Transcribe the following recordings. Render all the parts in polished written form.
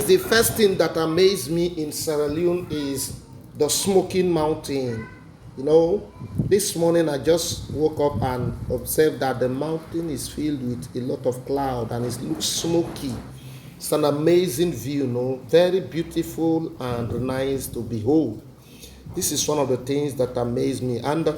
the first thing that amazed me in Sierra Leone is the smoking mountain. You know, this morning I just woke up and observed that the mountain is filled with a lot of cloud and it looks smoky. It's an amazing view, very beautiful and nice to behold. This is one of the things that amaze me. And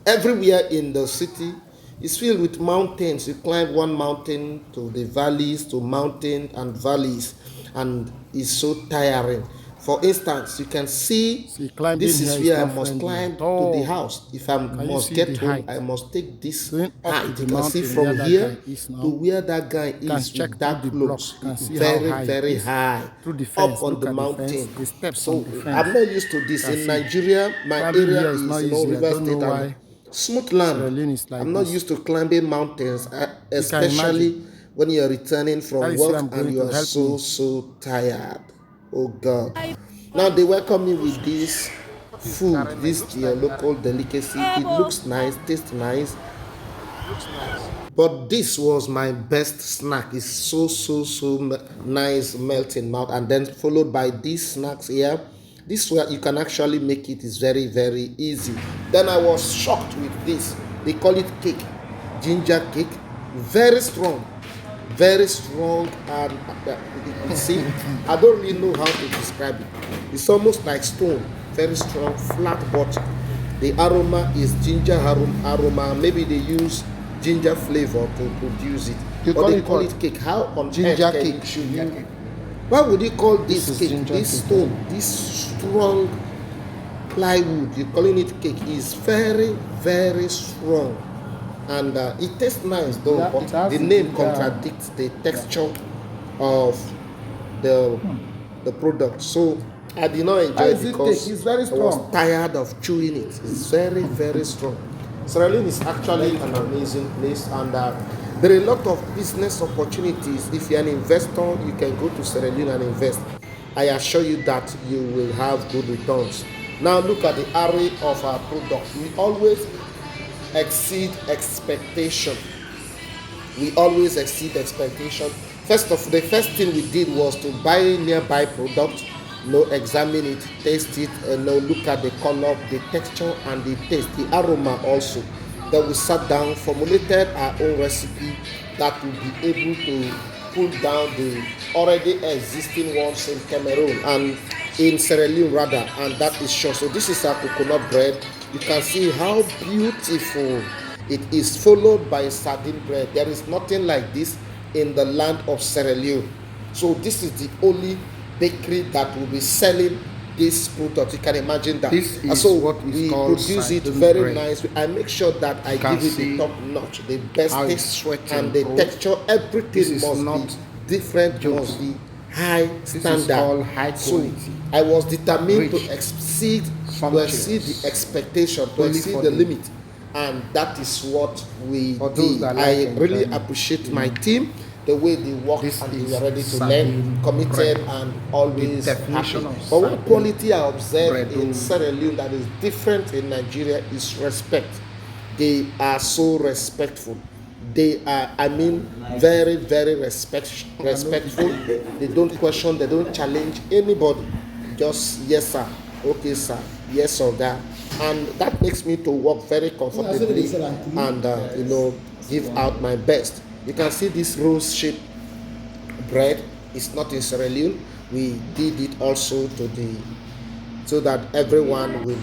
everywhere in the city is filled with mountains. You climb one mountain to the valleys, to mountains and valleys, and it's so tiring. For instance, you can see this is where I must climb to the house. If I must get home, I must take this height. You can see from here to where that guy is with that clothes. Very, very high. Up on the mountain. So I'm not used to this. In Nigeria, my area is River State and smooth land. I'm not used to climbing mountains, especially when you're returning from work and you are so tired. Oh God. Now they welcome me with this food, this their local delicacy. It looks nice, tastes nice. But this was my best snack. It's so nice, melting mouth, and then followed by these snacks here. This way you can actually make it is very easy. Then I was shocked with this. They call it cake, ginger cake, very strong, and you see, I don't really know how to describe it. It's almost like stone, very strong, flat, but the aroma is ginger aroma. Maybe they use ginger flavor to produce it. Or they call it cake. How on ginger cake should you? Why would you call this cake? This stone, this strong plywood, you're calling it cake, is very strong. And it tastes nice though, but the name contradicts the texture of the product. So I did not enjoy it because I was tired of chewing it. It's very strong. Sierra Leone is actually an amazing place, and there are a lot of business opportunities. If you're an investor, you can go to Sierra Leone and invest. I assure you that you will have good returns. Now look at the array of our products. We always exceed expectation. We always exceed expectation. The first thing we did was to buy nearby product, examine it, taste it, look at the color, the texture, and the taste, the aroma also. Then we sat down, formulated our own recipe that will be able to pull down the already existing ones in Cameroon and in Sierra Leone rather, and that is sure. So this is our coconut bread. You can see how beautiful it is, followed by sardine bread. There is nothing like this in the land of Sierra Leone. So this is the only bakery that will be selling this product. You can imagine that. This is so what we produce it very nice. I make sure that I give it the top notch, the best taste, and the texture. Everything must be different, must be high standard. High so I was determined to exceed the expectation, to exceed the limit, and that is what we did. I really appreciate my team, the way they work, and they are ready to learn, committed, and always happy. But one quality I observed in Sierra Leone that is different in Nigeria is respect. They are so respectful. They are, very respectful. They don't question, they don't challenge anybody. Just yes sir, okay sir, yes or that, and that makes me to work very comfortably and give out my best. You can see this rose-shaped bread is not in Sierra Leone. We did it also so that everyone will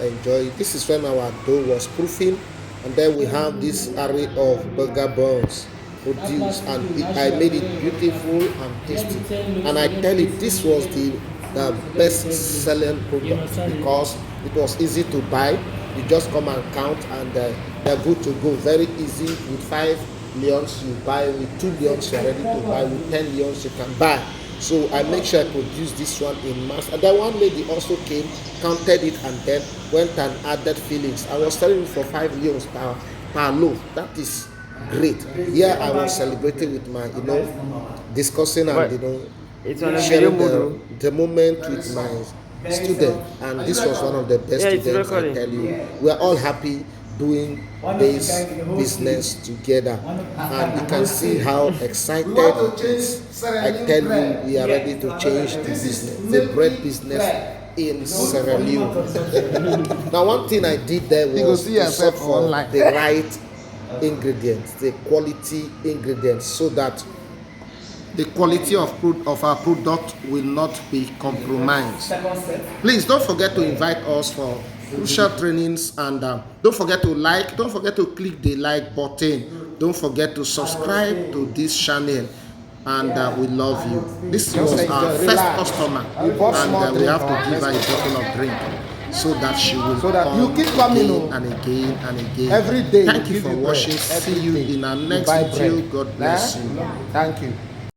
enjoy it. This is when our dough was proofing, and then we have this array of burger buns produced, and I made it beautiful and tasty. And I tell you, this was the best selling product because it was easy to buy. You just come and count, and they're good to go. Very easy. With 5 leons you buy, with 2 leons you're ready to buy, with 10 leons you can buy. So I make sure I produce this one in mass. And then one lady also came, counted it, and then went and added fillings. I was selling it for 5 leons per loaf. That is great. Here I was celebrating with my, discussing and sharing the moment with my student, and this was one of the best students. I tell you, we are all happy. doing this business together, and you can see how excited he is. I tell you, we are ready to change the business, the bread business in Sierra Leone. Now, one thing I did there was to search for the right ingredients, the quality ingredients, so that the quality of our product will not be compromised. Please don't forget to invite us for crucial trainings, and don't forget to like, don't forget to click the like button, don't forget to subscribe to this channel, and we love you. This was our first customer, and we have to give her a bottle of drink so that she will come you keep coming again and again and again. Every day. Thank you for watching. See you in our next video. God bless you. Thank you.